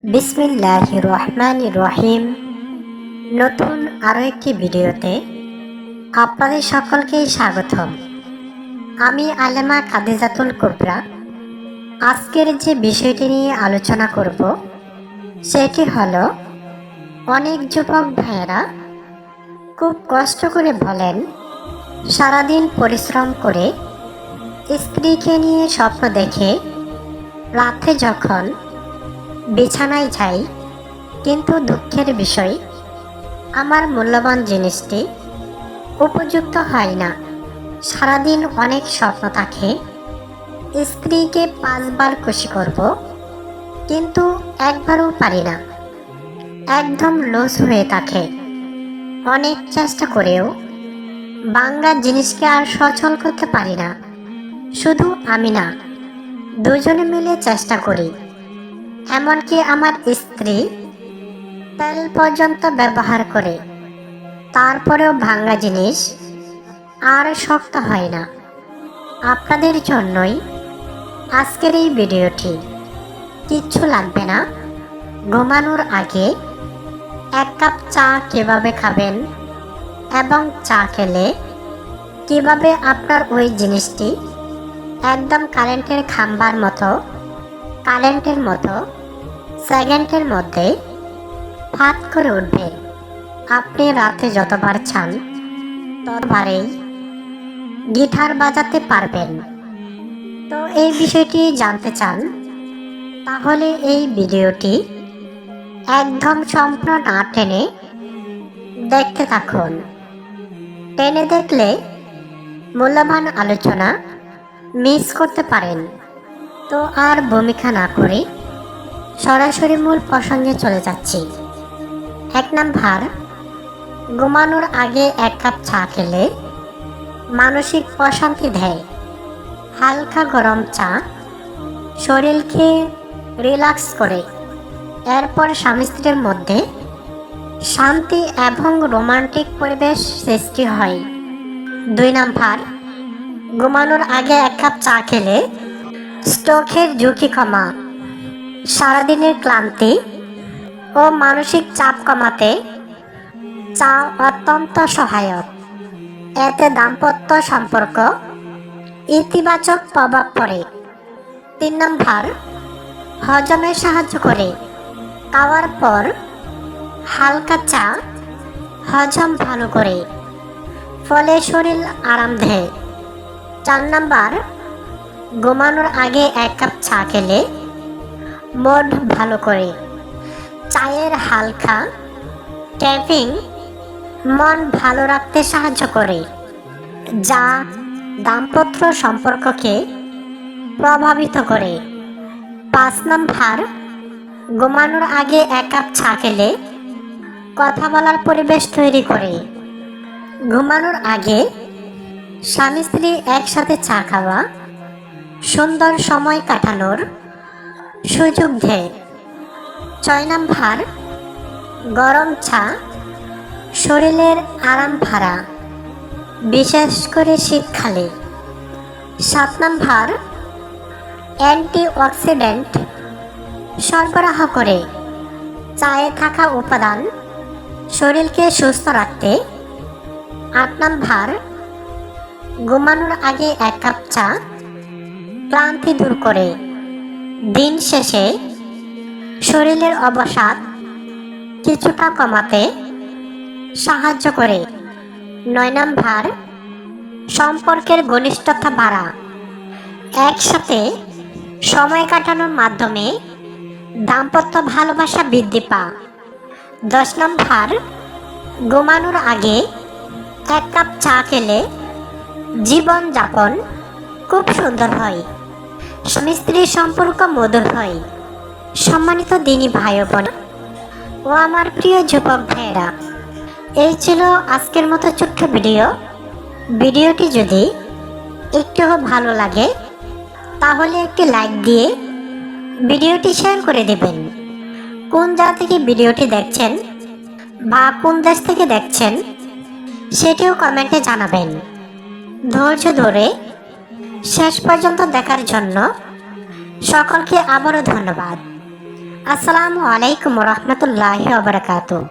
বিসমিল্লাহির রহমানির রহিম। নতুন আরও একটি ভিডিওতে আপনাদের সকলকেই স্বাগতম। আমি আলেমা খাদিজাতুল কুবরা। আজকের যে বিষয়টি নিয়ে আলোচনা করব সেটি হলো, অনেক যুবক ভাইয়েরা খুব কষ্ট করে বলেন, সারাদিন পরিশ্রম করে স্ত্রীকে নিয়ে স্বপ্ন দেখে রাতে যখন বিছানায় যাই, কিন্তু দুঃখের বিষয় আমার মূল্যবান জিনিসটি উপযুক্ত হয় না। সারাদিন অনেক স্বপ্ন থাকে, স্ত্রীকে 5 বার খুশি করব, কিন্তু একবারও পারি না। একদম লস হয়ে থাকে। অনেক চেষ্টা করেও বাংলা জিনিসকে আর সচল করতে পারি না। শুধু আমি না, দুজনে মিলে চেষ্টা করি। এমনকি আমার স্ত্রী তেল পর্যন্ত ব্যবহার করে, তারপরেও ভাঙা জিনিস আর শক্ত হয় না। আপনাদের জন্যই আজকের এই ভিডিওটি। কিচ্ছু লাগবে না। ঘুমানোর আগে 1 কাপ চা কিভাবে খাবেন এবং চা খেলে কিভাবে আপনার ওই জিনিসটি একদম কারেন্টের মতো সেকেন্ডের মধ্যে ফাট করে উঠবে। আপনি রাতে যতবার চান ততবারেই গিটার বাজাতে পারবেন। তো এই বিষয়টি জানতে চান, তাহলে এই ভিডিওটি একদম সম্পূর্ণ না টেনে দেখতে থাকুন। টেনে দেখলে মূল্যবান আলোচনা মিস করতে পারেন। তো আর ভূমিকা না করে সরাসরি মূল প্রসঙ্গে চলে যাচ্ছি। 1 নাম্বার, ঘুমানোর আগে 1 কাপ চা খেলে মানসিক প্রশান্তি দেয়। হালকা গরম চা শরীরকে রিল্যাক্স করে। এরপর স্বামী স্ত্রীর মধ্যে শান্তি এবং রোমান্টিক পরিবেশ সৃষ্টি হয়। 2 নাম্বার, ঘুমানোর আগে 1 কাপ চা খেলে স্ট্রোকের ঝুঁকি কমা। সারাদিনের ক্লান্তি ও মানসিক চাপ কমাতে চা অত্যন্ত সহায়ক। এতে দাম্পত্য সম্পর্ক ইতিবাচক প্রভাব পড়ে। 3 নাম্বার, হজমে সাহায্য করে। খাওয়ার পর হালকা চা হজম ভালো করে, ফলে শরীর আরাম দেয়। 4 নাম্বার, ঘুমানোর আগে 1 কাপ চা খেলে মুড ভালো করে। চায়ের হালকা ক্যাফিন মন ভালো রাখতে সাহায্য করে, যা দাম্পত্য সম্পর্ককে প্রভাবিত করে। 5 নাম্বার, ঘুমানোর আগে 1 কাপ চা খেলে কথা বলার পরিবেশ তৈরি করে। ঘুমানোর আগে স্বামী স্ত্রী একসাথে চা খাওয়া সুন্দর সময় কাটানোর সুযোগ দেয়। 6 নাম্বার, গরম চা শরীরের আরাম ভাড়া, বিশেষ করে শীতকালে। 7 নাম্বার, অ্যান্টিঅক্সিডেন্ট সরবরাহ করে। চায়ে থাকা উপাদান শরীরকে সুস্থ রাখতে। 8 নাম্বার, ঘুমানোর আগে 1 কাপ চা ক্লান্তি দূর করে। দিন শেষে শরীরের অবসাদ কিছুটা কমাতে সাহায্য করে। 9 নাম্বার, সম্পর্কের ঘনিষ্ঠতা বাড়া। একসাথে সময় কাটানোর মাধ্যমে দাম্পত্য ভালোবাসা বৃদ্ধি পায়। 10 নাম্বার, ঘুমানোর আগে 1 কাপ চা খেলে জীবন যাপন খুব সুন্দর হয়। স্বামী স্ত্রীর সম্পর্ক মধুর হয়। সম্মানিত দিনী ভাই বোন ও আমার প্রিয় যুবক ভাইয়েরা, এই ছিল আজকের মতো ছোট্ট ভিডিওটি যদি একটু ভালো লাগে তাহলে একটি লাইক দিয়ে ভিডিওটি শেয়ার করে দেবেন। কোন জায়গা থেকে ভিডিওটি দেখছেন বা কোন দেশ থেকে দেখছেন সেটিও কমেন্টে জানাবেন। ধৈর্য ধরে শেষ পর্যন্ত দেখার জন্য সকলকে আবারও ধন্যবাদ। আসসালামু আলাইকুম রহমতুল্লাহি ওয়া বারাকাতুহু।